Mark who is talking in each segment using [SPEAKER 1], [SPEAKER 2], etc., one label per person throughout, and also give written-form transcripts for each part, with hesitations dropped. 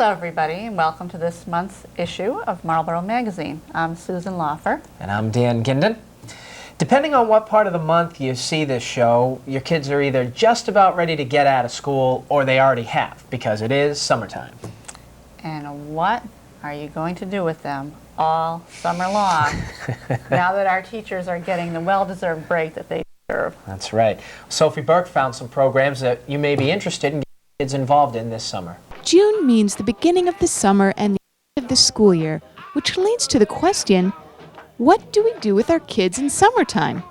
[SPEAKER 1] Hello everybody and welcome to this month's issue of Marlborough Magazine. I'm Susan Laufer.
[SPEAKER 2] And I'm Dan Ginden. Depending on what part of the month you see this show, your kids are either just about ready to get out of school or they already have, because it is summertime.
[SPEAKER 1] And what are you going to do with them all summer long now that our teachers are getting the well-deserved break that they deserve?
[SPEAKER 2] That's right. Sophie Burke found some programs that you may be interested in getting kids involved in this summer.
[SPEAKER 3] June means the beginning of the summer and the end of the school year, which leads to the question, what do we do with our kids in summertime?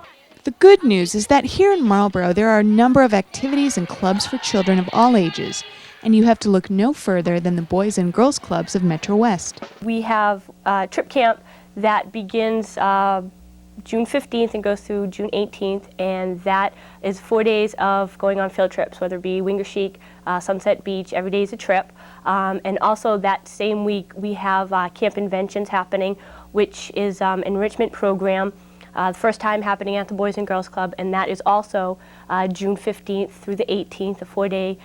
[SPEAKER 3] The good news is that here in Marlborough there are a number of activities and clubs for children of all ages, and you have to look no further than the Boys and Girls Clubs of Metro West.
[SPEAKER 4] We have a trip camp that begins June 15th and goes through June 18th, and that is 4 days of going on field trips, whether it be Wingershik, Sunset Beach. Every day is a trip. And also that same week we have Camp Inventions happening, which is an enrichment program, the first time happening at the Boys and Girls Club, and that is also June 15th through the 18th, a 4-day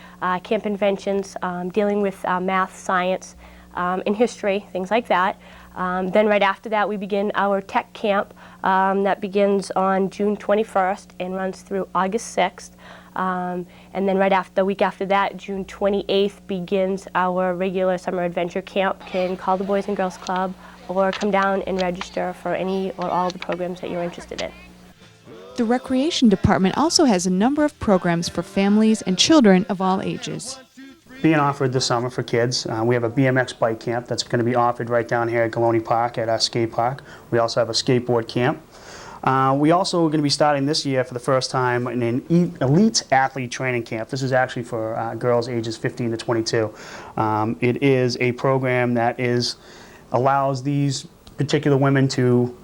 [SPEAKER 4] Camp Inventions dealing with math, science, and history, things like that. Then right after that we begin our tech camp that begins on June 21st and runs through August 6th. And then right after, the week after that, June 28th, begins our regular summer adventure camp. You can call the Boys and Girls Club or come down and register for any or all the programs that you're interested in.
[SPEAKER 3] The Recreation Department also has a number of programs for families and children of all ages.
[SPEAKER 5] Being offered this summer for kids, we have a BMX bike camp that's going to be offered right down here at Galoney Park at our skate park. We also have a skateboard camp. We also are going to be starting this year for the first time an elite athlete training camp. This is actually for girls ages 15 to 22. It is a program that allows these particular women to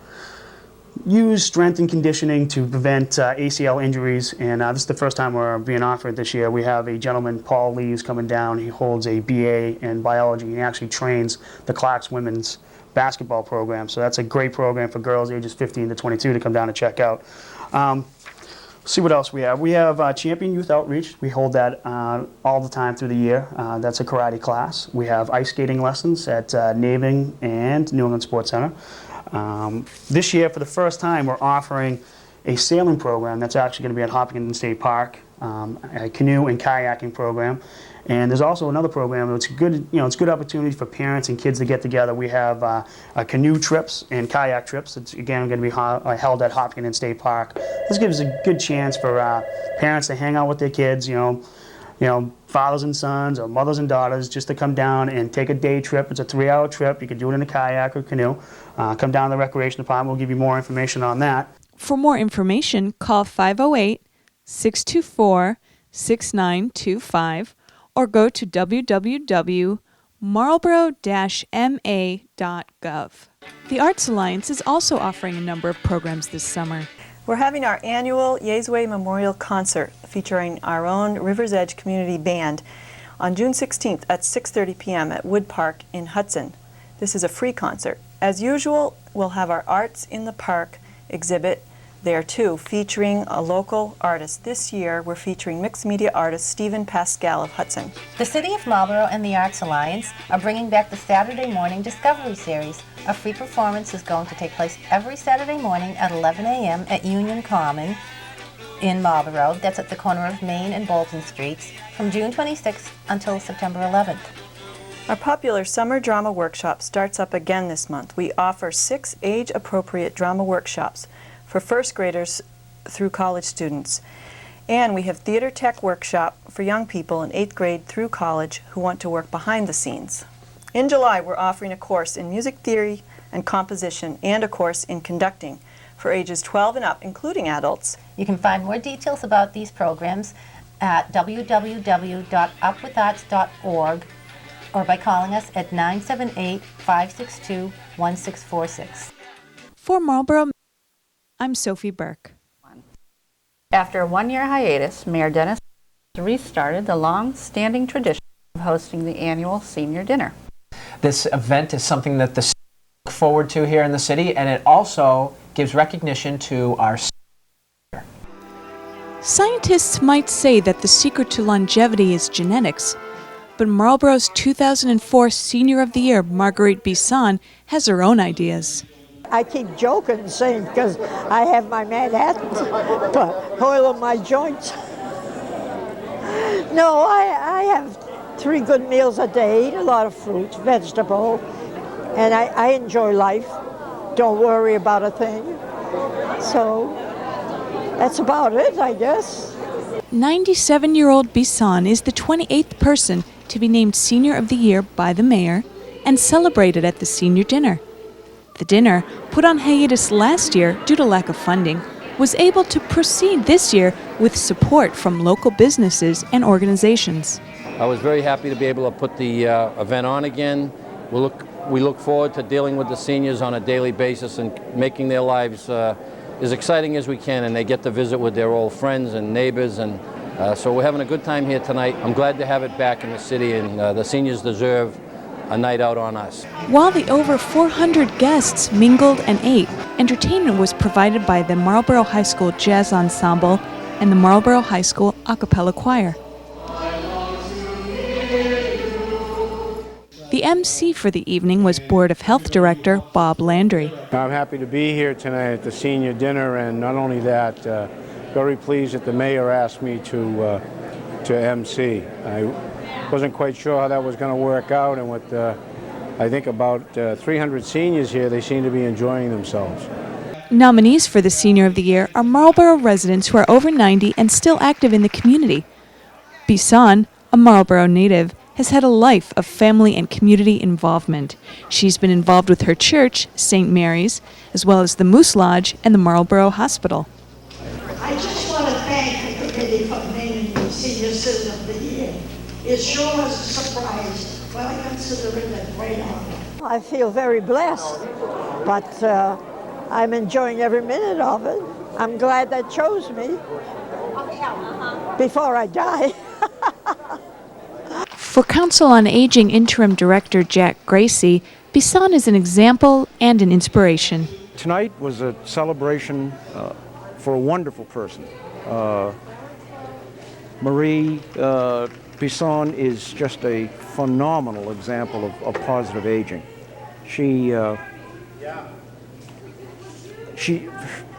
[SPEAKER 5] use strength and conditioning to prevent ACL injuries, and this is the first time we're being offered this year. We have a gentleman, Paul Lee, who's coming down. He holds a BA in biology and he actually trains the Clark's women's basketball program. So that's a great program for girls ages 15 to 22 to come down and check out. See what else we have. We have Champion Youth Outreach. We hold that all the time through the year. That's a karate class. We have ice skating lessons at Naving and New England Sports Center. This year, for the first time, we're offering a sailing program that's actually going to be at Hopkinton State Park, a canoe and kayaking program. And there's also another program that's good, it's a good opportunity for parents and kids to get together. We have canoe trips and kayak trips. It's again going to be held at Hopkinton State Park. This gives a good chance for parents to hang out with their kids, fathers and sons or mothers and daughters, just to come down and take a day trip. It's a 3-hour trip. You can do it in a kayak or canoe. Come down to the Recreation Department. We'll give you more information on that.
[SPEAKER 3] For more information, call 508-624-6925 or go to www.marlborough-ma.gov. The Arts Alliance is also offering a number of programs this summer.
[SPEAKER 6] We're having our annual Yezway Memorial Concert featuring our own River's Edge Community Band on June 16th at 6:30 p.m. at Wood Park in Hudson. This is a free concert. As usual, we'll have our Arts in the Park exhibit there too, featuring a local artist. This year, we're featuring mixed media artist Stephen Pascal of Hudson.
[SPEAKER 7] The City of Marlborough and the Arts Alliance are bringing back the Saturday Morning Discovery Series. A free performance is going to take place every Saturday morning at 11 a.m. at Union Common in Marlborough. That's at the corner of Main and Bolton Streets from June 26th until September 11th.
[SPEAKER 6] Our popular summer drama workshop starts up again this month. We offer 6 age-appropriate drama workshops for first graders through college students. And we have Theater Tech Workshop for young people in 8th grade through college who want to work behind the scenes. In July, we're offering a course in music theory and composition and a course in conducting for ages 12 and up, including adults.
[SPEAKER 7] You can find more details about these programs at www.upwitharts.org or by calling us at 978-562-1646.
[SPEAKER 3] For Marlborough, I'm Sophie Burke.
[SPEAKER 1] After a 1-year hiatus, Mayor Dennis restarted the long-standing tradition of hosting the annual senior dinner.
[SPEAKER 2] This event is something that the city look forward to here in the city, and it also gives recognition to our seniors.
[SPEAKER 3] Scientists might say that the secret to longevity is genetics, but Marlborough's 2004 Senior of the Year, Marguerite Bisson, has her own ideas.
[SPEAKER 8] I keep joking and saying because I have my Manhattan oil in my joints. No, I have 3 good meals a day, eat a lot of fruits, vegetable, and I enjoy life. Don't worry about a thing. So that's about it, I guess.
[SPEAKER 3] 97-year-old Bisson is the 28th person to be named Senior of the Year by the mayor and celebrated at the senior dinner. The dinner, put on hiatus last year due to lack of funding, was able to proceed this year with support from local businesses and organizations.
[SPEAKER 9] I was very happy to be able to put the event on again. We look forward to dealing with the seniors on a daily basis and making their lives as exciting as we can, and they get to visit with their old friends and neighbors, and so we're having a good time here tonight. I'm glad to have it back in the city, and the seniors deserve a night out on us.
[SPEAKER 3] While the over 400 guests mingled and ate, entertainment was provided by the Marlborough High School Jazz Ensemble and the Marlborough High School A Cappella Choir. The MC for the evening was Board of Health Director Bob Landry.
[SPEAKER 10] I'm happy to be here tonight at the senior dinner, and not only that, very pleased that the mayor asked me to MC. I wasn't quite sure how that was going to work out, and with I think about 300 seniors here, they seem to be enjoying themselves.
[SPEAKER 3] Nominees for the Senior of the Year are Marlborough residents who are over 90 and still active in the community. Bisson, a Marlborough native, has had a life of family and community involvement. She's been involved with her church, St. Mary's, as well as the Moose Lodge and the Marlborough Hospital.
[SPEAKER 8] I just want to thank the committee for naming me Senior Citizen of the Year. It sure was a surprise, but I consider it a great honor. I feel very blessed, but I'm enjoying every minute of it. I'm glad they chose me before I die.
[SPEAKER 3] For Council on Aging Interim Director Jack Gracie, Bisson is an example and an inspiration.
[SPEAKER 10] Tonight was a celebration for a wonderful person. Marie Bisson is just a phenomenal example of positive aging. She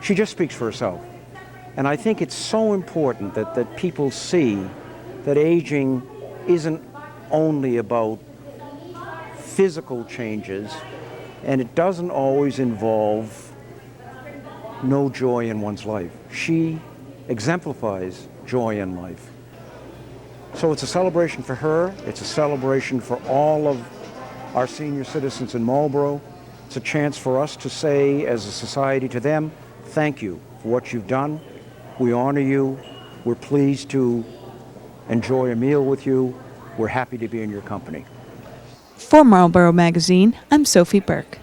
[SPEAKER 10] just speaks for herself. And I think it's so important that people see that aging isn't only about physical changes, and it doesn't always involve no joy in one's life. She exemplifies joy in life. So it's a celebration for her, it's a celebration for all of our senior citizens in Marlborough. It's a chance for us to say as a society to them, thank you for what you've done. We honor you. We're pleased to enjoy a meal with you. We're happy to be in your company.
[SPEAKER 3] For Marlborough Magazine, I'm Sophie Burke.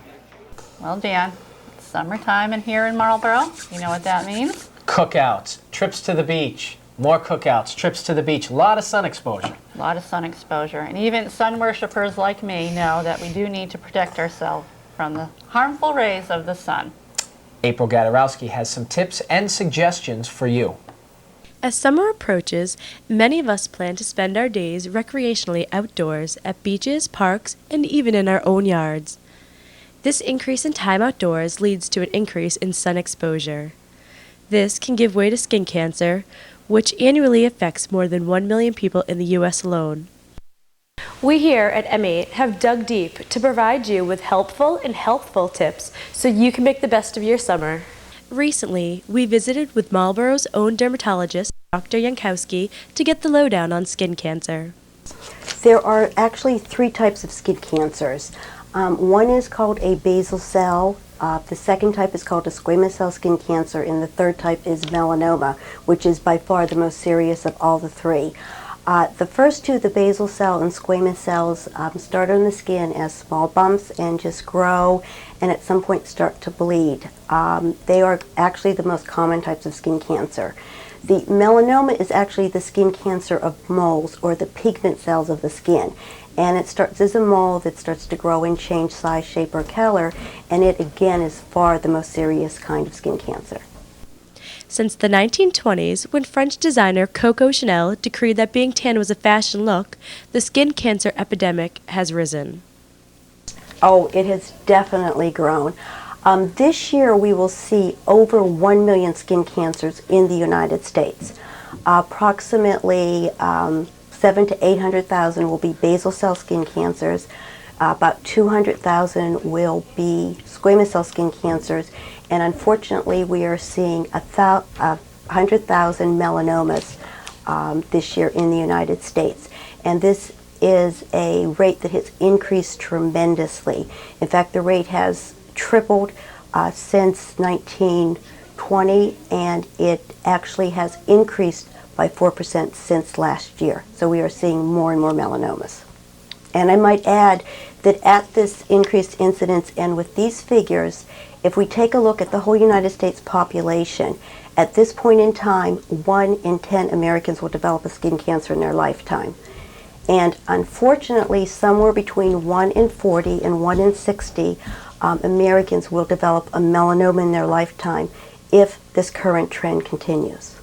[SPEAKER 1] Well, Dan, it's summertime in here in Marlborough. You know what that means?
[SPEAKER 2] Cookouts, trips to the beach, more cookouts, trips to the beach, a lot of sun exposure.
[SPEAKER 1] A lot of sun exposure. And even sun worshipers like me know that we do need to protect ourselves from the harmful rays of the sun.
[SPEAKER 2] April Gadarowski has some tips and suggestions for you.
[SPEAKER 11] As summer approaches, many of us plan to spend our days recreationally outdoors at beaches, parks, and even in our own yards. This increase in time outdoors leads to an increase in sun exposure. This can give way to skin cancer, which annually affects more than 1 million people in the U.S. alone.
[SPEAKER 4] We here at M8 have dug deep to provide you with helpful and healthful tips so you can make the best of your summer.
[SPEAKER 11] Recently, we visited with Marlborough's own dermatologist, Dr. Yankowski, to get the lowdown on skin cancer.
[SPEAKER 12] There are actually 3 types of skin cancers. One is called a basal cell, the second type is called a squamous cell skin cancer, and the third type is melanoma, which is by far the most serious of all the 3. The first 2, the basal cell and squamous cells, start on the skin as small bumps and just grow and at some point start to bleed. They are actually the most common types of skin cancer. The melanoma is actually the skin cancer of moles, or the pigment cells of the skin. And it starts as a mole that starts to grow and change size, shape, or color, and it again is far the most serious kind of skin cancer.
[SPEAKER 11] Since the 1920s, when French designer Coco Chanel decreed that being tan was a fashion look, the skin cancer epidemic has risen.
[SPEAKER 12] Oh, it has definitely grown. This year we will see over 1 million skin cancers in the United States. Approximately 700,000 to 800,000 will be basal cell skin cancers. About 200,000 will be squamous cell skin cancers, and unfortunately we are seeing 100,000 melanomas this year in the United States. And this is a rate that has increased tremendously. In fact, the rate has tripled since 1920, and it actually has increased by 4% since last year. So we are seeing more and more melanomas. And I might add that at this increased incidence and with these figures, if we take a look at the whole United States population, at this point in time, 1 in 10 Americans will develop a skin cancer in their lifetime. And unfortunately, somewhere between 1 in 40 and 1 in 60 Americans will develop a melanoma in their lifetime if this current trend continues.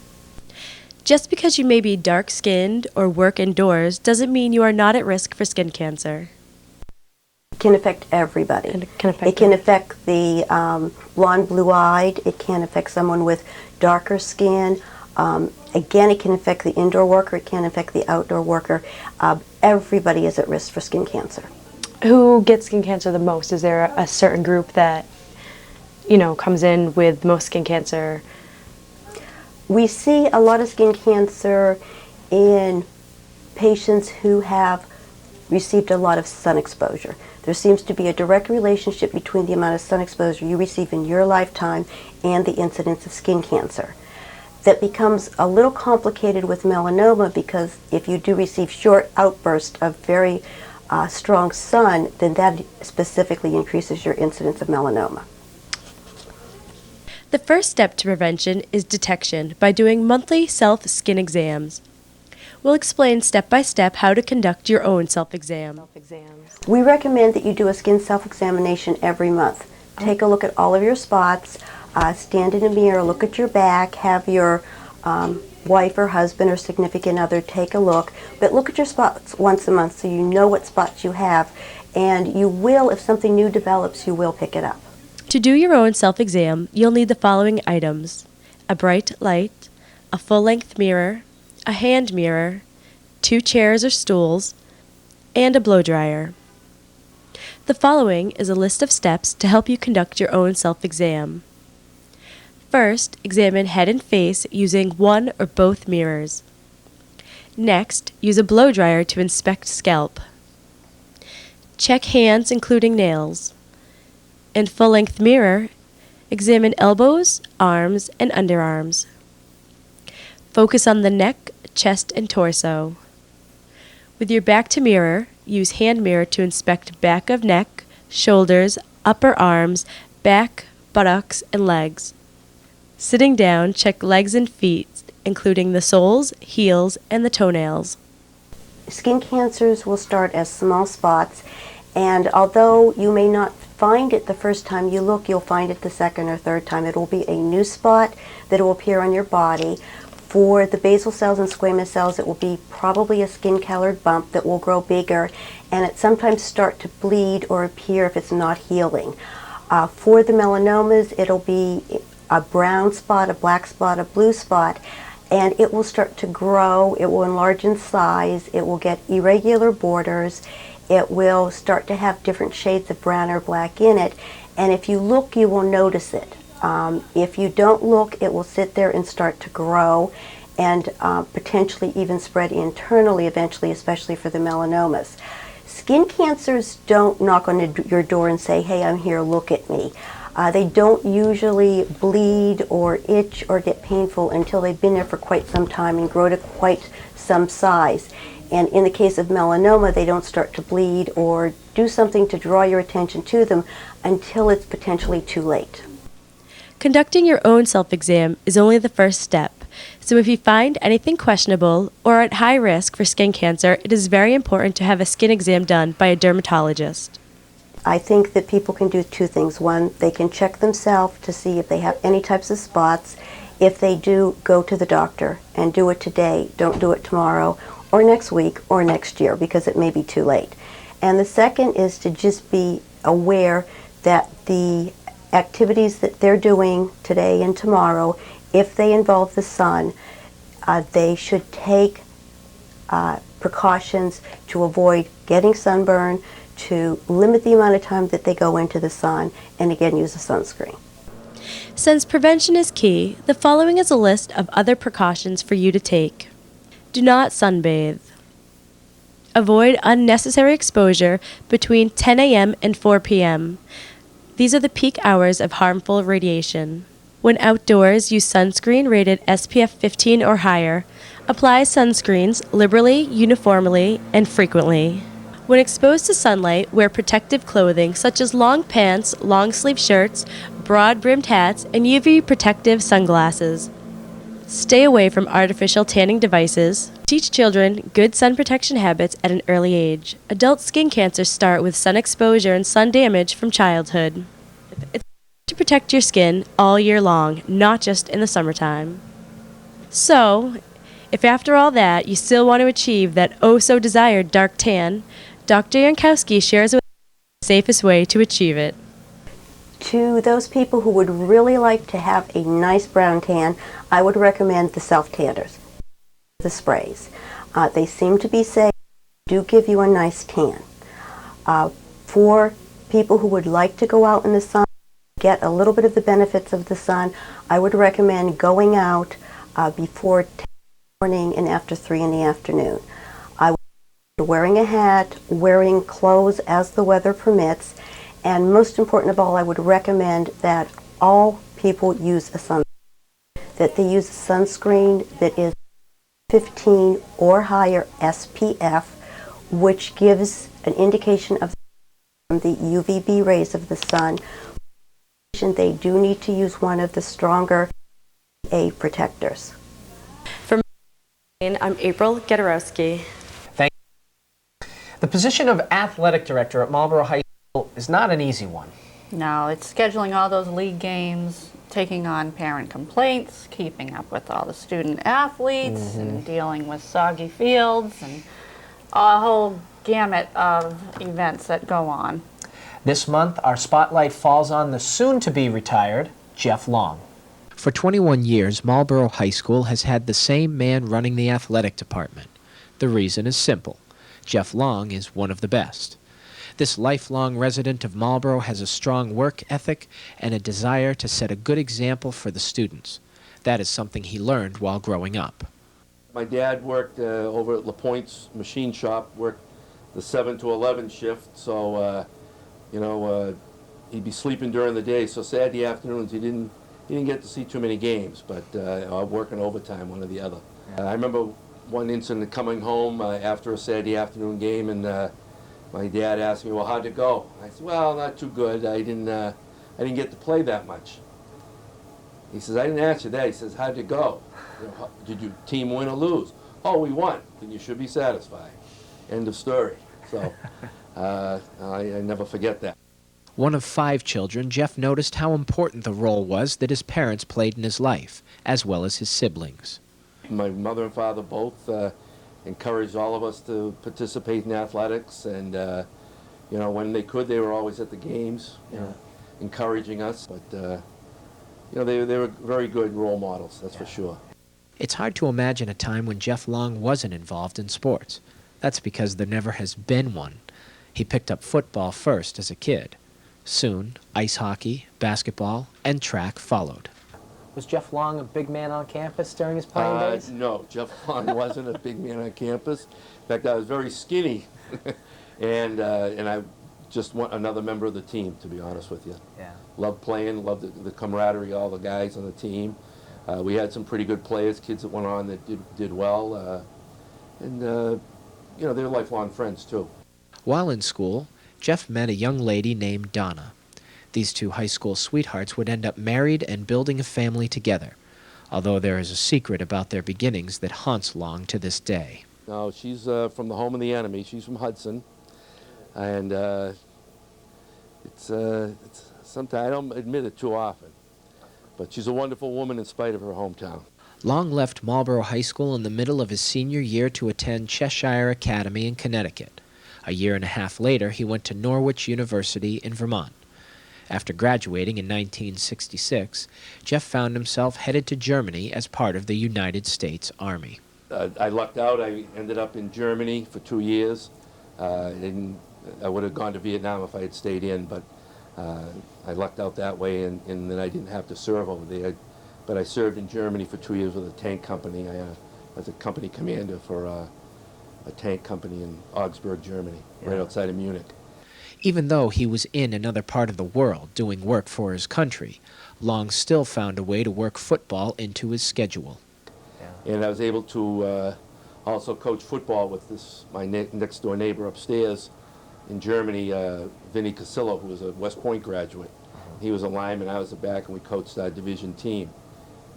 [SPEAKER 11] Just because you may be dark-skinned or work indoors doesn't mean you are not at risk for skin cancer.
[SPEAKER 12] It can affect everybody. It can affect the blonde, blue-eyed. It can affect someone with darker skin. Again, it can affect the indoor worker. It can affect the outdoor worker. Everybody is at risk for skin cancer.
[SPEAKER 13] Who gets skin cancer the most? Is there a certain group that, comes in with most skin cancer?
[SPEAKER 12] We see a lot of skin cancer in patients who have received a lot of sun exposure. There seems to be a direct relationship between the amount of sun exposure you receive in your lifetime and the incidence of skin cancer. That becomes a little complicated with melanoma because if you do receive short outbursts of very strong sun, then that specifically increases your incidence of melanoma.
[SPEAKER 11] The first step to prevention is detection by doing monthly self-skin exams. We'll explain step by step how to conduct your own self-exam.
[SPEAKER 12] We recommend that you do a skin self-examination every month. Take a look at all of your spots, stand in a mirror, look at your back, have your wife or husband or significant other take a look, but look at your spots once a month so you know what spots you have, and you will, if something new develops, you will pick it up.
[SPEAKER 11] To do your own self-exam, you'll need the following items: a bright light, a full-length mirror, a hand mirror, 2 chairs or stools, and a blow dryer. The following is a list of steps to help you conduct your own self-exam. First, examine head and face using one or both mirrors. Next, use a blow dryer to inspect scalp. Check hands including nails. In full-length mirror, examine elbows, arms, and underarms. Focus on the neck, chest, and torso. With your back to mirror, use hand mirror to inspect back of neck, shoulders, upper arms, back, buttocks, and legs. Sitting down, check legs and feet, including the soles, heels, and the toenails.
[SPEAKER 12] Skin cancers will start as small spots, and although you may not find it the first time you look, you'll find it the second or third time. It will be a new spot that will appear on your body. For the basal cells and squamous cells, it will be probably a skin-colored bump that will grow bigger, and it sometimes start to bleed or appear if it's not healing. For the melanomas, it'll be a brown spot, a black spot, a blue spot, and it will start to grow. It will enlarge in size. It will get irregular borders. It will start to have different shades of brown or black in it, and if you look, you will notice it. If you don't look, it will sit there and start to grow and potentially even spread internally eventually, especially for the melanomas. Skin cancers don't knock on your door and say, "Hey, I'm here, look at me." They don't usually bleed or itch or get painful until they've been there for quite some time and grow to quite some size. And in the case of melanoma, they don't start to bleed or do something to draw your attention to them until it's potentially too late.
[SPEAKER 11] Conducting your own self-exam is only the first step, so if you find anything questionable or are at high risk for skin cancer, it is very important to have a skin exam done by a dermatologist.
[SPEAKER 12] I think that people can do 2 things. One, they can check themselves to see if they have any types of spots, If they do, go to the doctor and do it today. Don't do it tomorrow or next week or next year because it may be too late. And the second is to just be aware that the activities that they're doing today and tomorrow, if they involve the sun, they should take precautions to avoid getting sunburn, to limit the amount of time that they go into the sun, and again, use a sunscreen.
[SPEAKER 11] Since prevention is key, the following is a list of other precautions for you to take. Do not sunbathe. Avoid unnecessary exposure between 10 a.m. and 4 p.m. These are the peak hours of harmful radiation. When outdoors, use sunscreen rated SPF 15 or higher. Apply sunscreens liberally, uniformly, and frequently. When exposed to sunlight, wear protective clothing such as long pants, long-sleeve shirts, broad-brimmed hats, and UV protective sunglasses. Stay away from artificial tanning devices. Teach children good sun protection habits at an early age. Adult skin cancers start with sun exposure and sun damage from childhood. It's to protect your skin all year long, not just in the summertime. So, if after all that you still want to achieve that oh-so-desired dark tan, Dr. Yankowski shares with us the safest way to achieve it.
[SPEAKER 12] To those people who would really like to have a nice brown tan, I would recommend the self-tanners, the sprays. They seem to be safe, do give you a nice tan. For people who would like to go out in the sun, get a little bit of the benefits of the sun, I would recommend going out before 10 in the morning and after 3 in the afternoon. I would recommend wearing a hat, wearing clothes as the weather permits, and most important of all, I would recommend that all people use a sunscreen, that they use a sunscreen that is 15 or higher SPF, which gives an indication of the UVB rays of the sun. They do need to use one of the stronger A protectors.
[SPEAKER 11] For me, I'm April Gedarowski.
[SPEAKER 2] Thank you. The position of athletic director at Marlborough High School is not an easy one.
[SPEAKER 1] No, it's scheduling all those league games, taking on parent complaints, keeping up with all the student athletes, and dealing with soggy fields, and a whole gamut of events that go on.
[SPEAKER 2] This month, our spotlight falls on the soon-to-be retired Jeff Long. For 21 years, Marlborough High School has had the same man running the athletic department. The reason is simple. Jeff Long is one of the best. This lifelong resident of Marlborough has a strong work ethic and a desire to set a good example for the students. That is something he learned while growing up.
[SPEAKER 14] My dad worked over at LaPointe's machine shop, worked the 7 to 11 shift, so he'd be sleeping during the day, so Saturday afternoons he didn't get to see too many games, but working overtime, one or the other. I remember one incident coming home after a Saturday afternoon game, and my dad asked me, "Well, how'd it go?" I said, "Well, not too good. I didn't get to play that much." He says, "I didn't ask you that." He says, "How'd it go? Did your team win or lose?" "Oh, we won." "Then you should be satisfied." End of story. So I never forget that.
[SPEAKER 2] One of 5 children, Jeff noticed how important the role was that his parents played in his life, as well as his siblings.
[SPEAKER 14] My mother and father both encouraged all of us to participate in athletics, and when they could, they were always at the games, encouraging us. But they were very good role models, that's for sure.
[SPEAKER 2] It's hard to imagine a time when Jeff Long wasn't involved in sports. That's because there never has been one. He picked up football first as a kid. Soon, ice hockey, basketball, and track followed. Was Jeff Long a big man on campus during his playing days?
[SPEAKER 14] No, Jeff Long wasn't a big man on campus. In fact, I was very skinny, and I just want another member of the team, to be honest with you.
[SPEAKER 2] Yeah.
[SPEAKER 14] Loved playing, loved the camaraderie, all the guys on the team. We had some pretty good players, kids that went on that did well, and they're lifelong friends too.
[SPEAKER 2] While in school, Jeff met a young lady named Donna. These 2 high school sweethearts would end up married and building a family together, although there is a secret about their beginnings that haunts Long to this day.
[SPEAKER 14] No, she's from the home of the enemy. She's from Hudson, and it's sometimes I don't admit it too often, But she's a wonderful woman in spite of her hometown.
[SPEAKER 2] Long left Marlborough High School in the middle of his senior year to attend Cheshire Academy in Connecticut. A year and a half later, he went to Norwich University in Vermont. After graduating in 1966, Jeff found himself headed to Germany as part of the United States Army.
[SPEAKER 14] I lucked out. I ended up in Germany for 2 years. I would have gone to Vietnam if I had stayed in, but I lucked out that way, and then I didn't have to serve over there. But I served in Germany for 2 years with a tank company. I was a company commander for a tank company in Augsburg, Germany, right outside of Munich.
[SPEAKER 2] Even though he was in another part of the world doing work for his country, Long still found a way to work football into his schedule.
[SPEAKER 14] And I was able to also coach football with my next door neighbor upstairs in Germany, Vinny Casillo, who was a West Point graduate. He was a lineman, I was a back, and we coached our division team.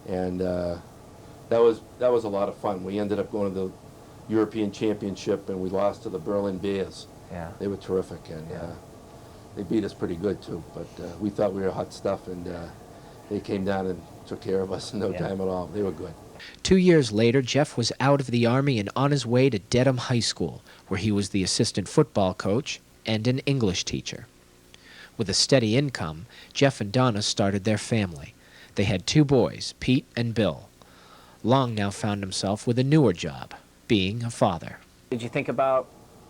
[SPEAKER 14] And that was a lot of fun. We ended up going to the European Championship, and we lost to the Berlin Bears.
[SPEAKER 2] Yeah.
[SPEAKER 14] They were terrific, and they beat us pretty good too. But we thought we were hot stuff, and they came down and took care of us in no time at all. They were good.
[SPEAKER 2] 2 years later, Jeff was out of the Army and on his way to Dedham High School, where he was the assistant football coach and an English teacher. With a steady income, Jeff and Donna started their family. They had 2 boys, Pete and Bill. Long now found himself with a newer job, being a father. Did you think about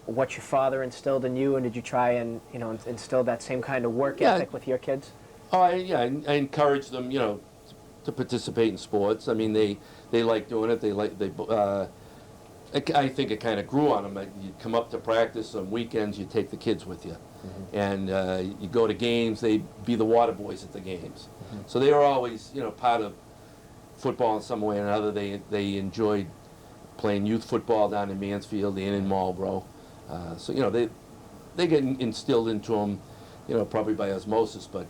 [SPEAKER 2] what your father instilled in you, and did you try and instill that same kind of work ethic with your kids?
[SPEAKER 14] Oh, I encouraged them, to participate in sports. I mean, they like doing it. I think it kind of grew on them. You come up to practice on weekends, you take the kids with you, and you go to games. They'd be the water boys at the games, so they were always, part of football in some way or another. They enjoyed playing youth football down in Mansfield and in Marlborough. So they get instilled into them, probably by osmosis, but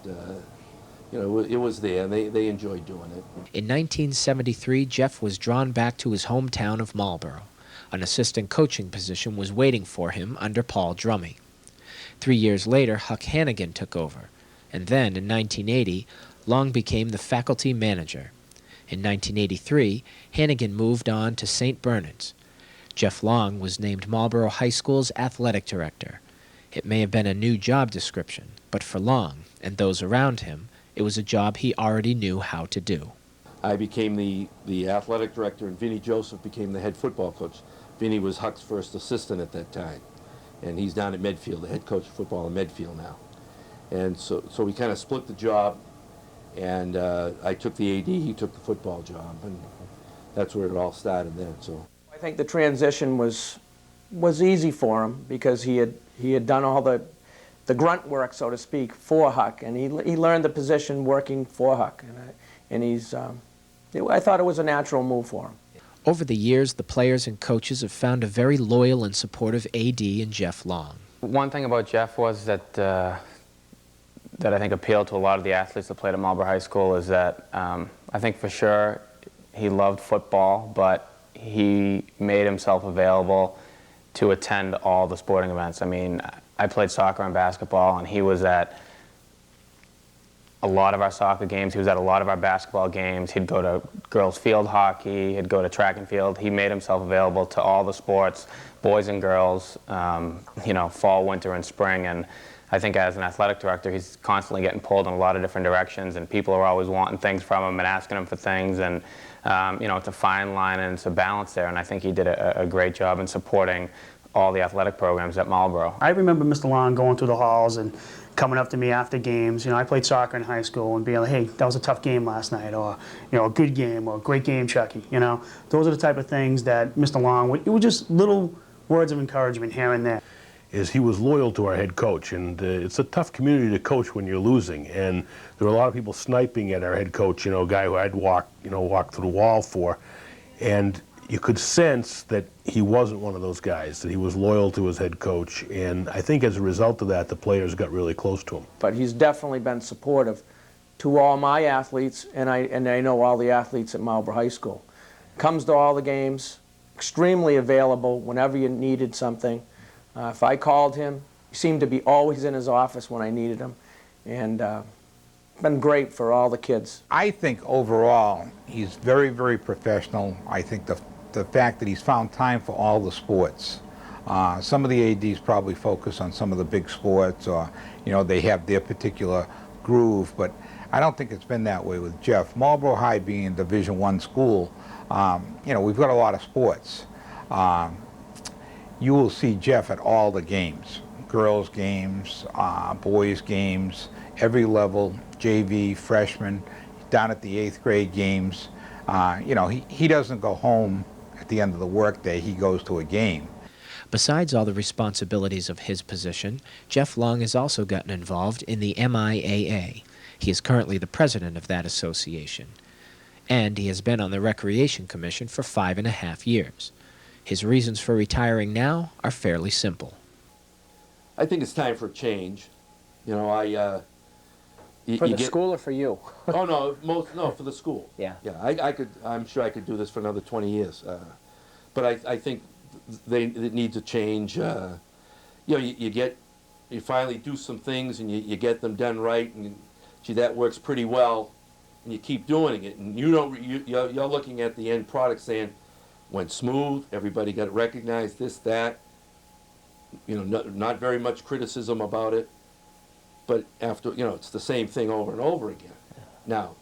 [SPEAKER 14] it was there. They enjoyed doing it.
[SPEAKER 2] In 1973, Jeff was drawn back to his hometown of Marlborough. An assistant coaching position was waiting for him under Paul Drummy. 3 years later, Huck Hannigan took over, and then in 1980, Long became the faculty manager. In 1983, Hannigan moved on to St. Bernard's. Jeff Long was named Marlborough High School's athletic director. It may have been a new job description, but for Long and those around him, it was a job he already knew how to do.
[SPEAKER 14] I became the athletic director, and Vinny Joseph became the head football coach. Vinny was Huck's first assistant at that time, and he's down at Medfield, the head coach of football in Medfield now. And so we kind of split the job, and I took the AD, he took the football job, and that's where it all started then. So
[SPEAKER 10] I think the transition was easy for him because he had done all the grunt work, so to speak, for Huck, and he learned the position working for Huck, and I thought it was a natural move for him.
[SPEAKER 2] Over the years, the players and coaches have found a very loyal and supportive AD in Jeff Long.
[SPEAKER 15] One thing about Jeff was that I think appealed to a lot of the athletes that played at Marlborough High School is that I think for sure he loved football, but he made himself available to attend all the sporting events. I mean, I played soccer and basketball, and he was at a lot of our soccer games. He was at a lot of our basketball games. He'd go to girls' field hockey. He'd go to track and field. He made himself available to all the sports, boys and girls, fall, winter, and spring. And I think as an athletic director, he's constantly getting pulled in a lot of different directions, and people are always wanting things from him and asking him for things. And, it's a fine line and it's a balance there. And I think he did a great job in supporting all the athletic programs at Marlborough.
[SPEAKER 5] I remember Mr. Long going through the halls and coming up to me after games. I played soccer in high school and being like, hey, that was a tough game last night, or, a good game, or great game, Chucky. Those are the type of things that Mr. Long, it was just little words of encouragement here and there.
[SPEAKER 16] He was loyal to our head coach, and it's a tough community to coach when you're losing. And there were a lot of people sniping at our head coach, a guy who I'd walk through the wall for. And you could sense that he wasn't one of those guys, that he was loyal to his head coach. And I think as a result of that, the players got really close to him.
[SPEAKER 10] But he's definitely been supportive to all my athletes, and I know all the athletes at Marlborough High School. Comes to all the games, extremely available whenever you needed something. If I called him, he seemed to be always in his office when I needed him. And been great for all the kids.
[SPEAKER 17] I think overall he's very, very professional. I think the fact that he's found time for all the sports. Some of the ADs probably focus on some of the big sports, or they have their particular groove, but I don't think it's been that way with Jeff. Marlborough High being a Division I school, we've got a lot of sports. You will see Jeff at all the games, girls games, boys games, every level, JV, freshman, down at the 8th grade games. He doesn't go home at the end of the workday, he goes to a game.
[SPEAKER 2] Besides all the responsibilities of his position, Jeff Long has also gotten involved in the MIAA. He is currently the president of that association. And he has been on the Recreation Commission for 5.5 years. His reasons for retiring now are fairly simple.
[SPEAKER 14] I think it's time for a change.
[SPEAKER 2] For the school or for you?
[SPEAKER 14] Oh no, for the school.
[SPEAKER 2] Yeah.
[SPEAKER 14] Yeah, I'm sure I could do this for another 20 years. But I think it needs a change. You finally do some things and you get them done right, and gee, that works pretty well, and you keep doing it, and you're looking at the end product saying, went smooth, everybody got recognized, this, that, not very much criticism about it, but after, it's the same thing over and over again. Now,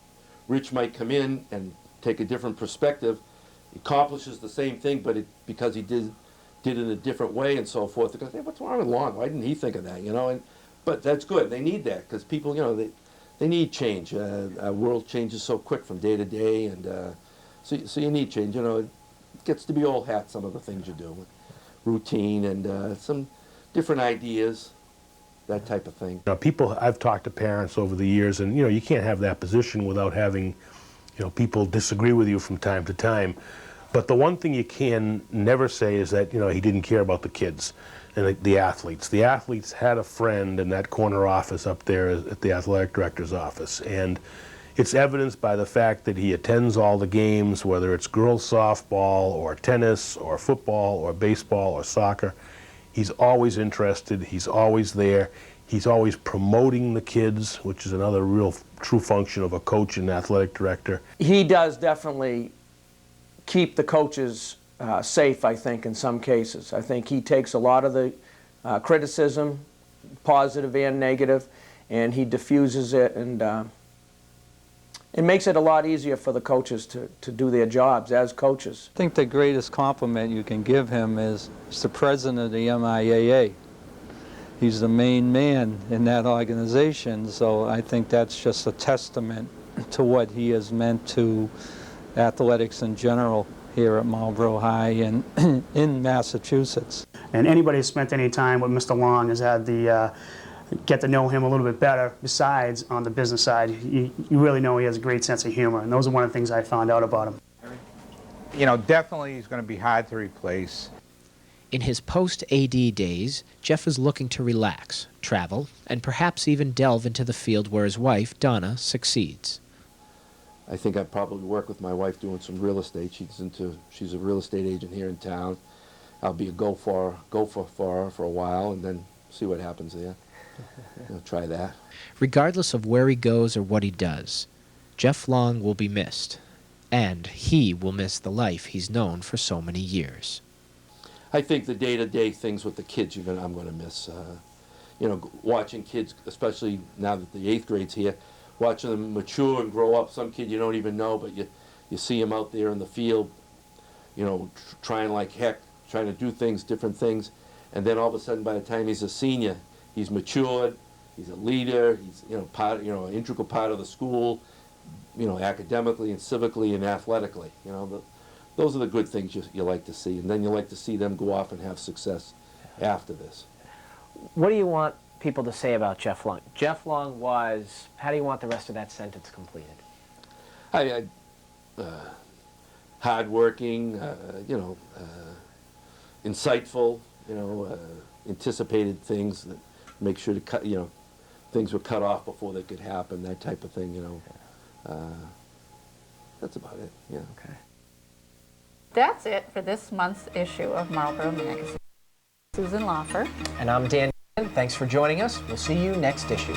[SPEAKER 14] Rich might come in and take a different perspective, accomplishes the same thing, but because he did it in a different way and so forth, they go, hey, what's wrong with Long? Why didn't he think of that, but that's good, they need that, because people, they need change. Our world changes so quick from day to day, and so you need change. It gets to be old hat, some of the things you do, routine and some different ideas, that type of thing.
[SPEAKER 16] I've talked to parents over the years, and you can't have that position without having, people disagree with you from time to time. But the one thing you can never say is that he didn't care about the kids and the athletes. The athletes had a friend in that corner office up there at the athletic director's office, and it's evidenced by the fact that he attends all the games, whether it's girls softball or tennis or football or baseball or soccer. He's always interested, he's always there, he's always promoting the kids, which is another real true function of a coach and athletic director.
[SPEAKER 10] He does definitely keep the coaches safe, I think, in some cases. I think he takes a lot of the criticism, positive and negative, and he diffuses it, and it makes it a lot easier for the coaches to do their jobs as coaches.
[SPEAKER 18] I think the greatest compliment you can give him is the president of the MIAA. He's the main man in that organization, so I think that's just a testament to what he has meant to athletics in general here at Marlborough High and in Massachusetts.
[SPEAKER 5] And anybody who's spent any time with Mr. Long has had the get to know him a little bit better. Besides on the business side, you really know he has a great sense of humor, and those are one of the things I found out about him.
[SPEAKER 17] Definitely he's going to be hard to replace.
[SPEAKER 2] In his post-AD days, Jeff is looking to relax, travel, and perhaps even delve into the field where his wife, Donna, succeeds.
[SPEAKER 14] I think I'd probably work with my wife doing some real estate. She's a real estate agent here in town. I'll be a go for her for a while, and then see what happens there. Try that.
[SPEAKER 2] Regardless of where he goes or what he does, Jeff Long will be missed, and he will miss the life he's known for so many years.
[SPEAKER 14] I think the day-to-day things with the kids I'm going to miss. Watching kids, especially now that the 8th grade's here, watching them mature and grow up. Some kid you don't even know, but you see him out there in the field, trying like heck, trying to do things, different things, and then all of a sudden by the time he's a senior, he's matured, he's a leader, he's an integral part of the school, academically and civically and athletically. Those are the good things you like to see, and then you like to see them go off and have success after this.
[SPEAKER 2] What do you want people to say about Jeff Long? Jeff Long was, how do you want the rest of that sentence completed?
[SPEAKER 14] Hardworking, insightful, anticipated things that make sure to cut, things were cut off before they could happen, that type of thing, That's about it, yeah.
[SPEAKER 2] Okay.
[SPEAKER 1] That's it for this month's issue of Marlborough Magazine. Susan Loffer.
[SPEAKER 2] And I'm Dan. Thanks for joining us. We'll see you next issue.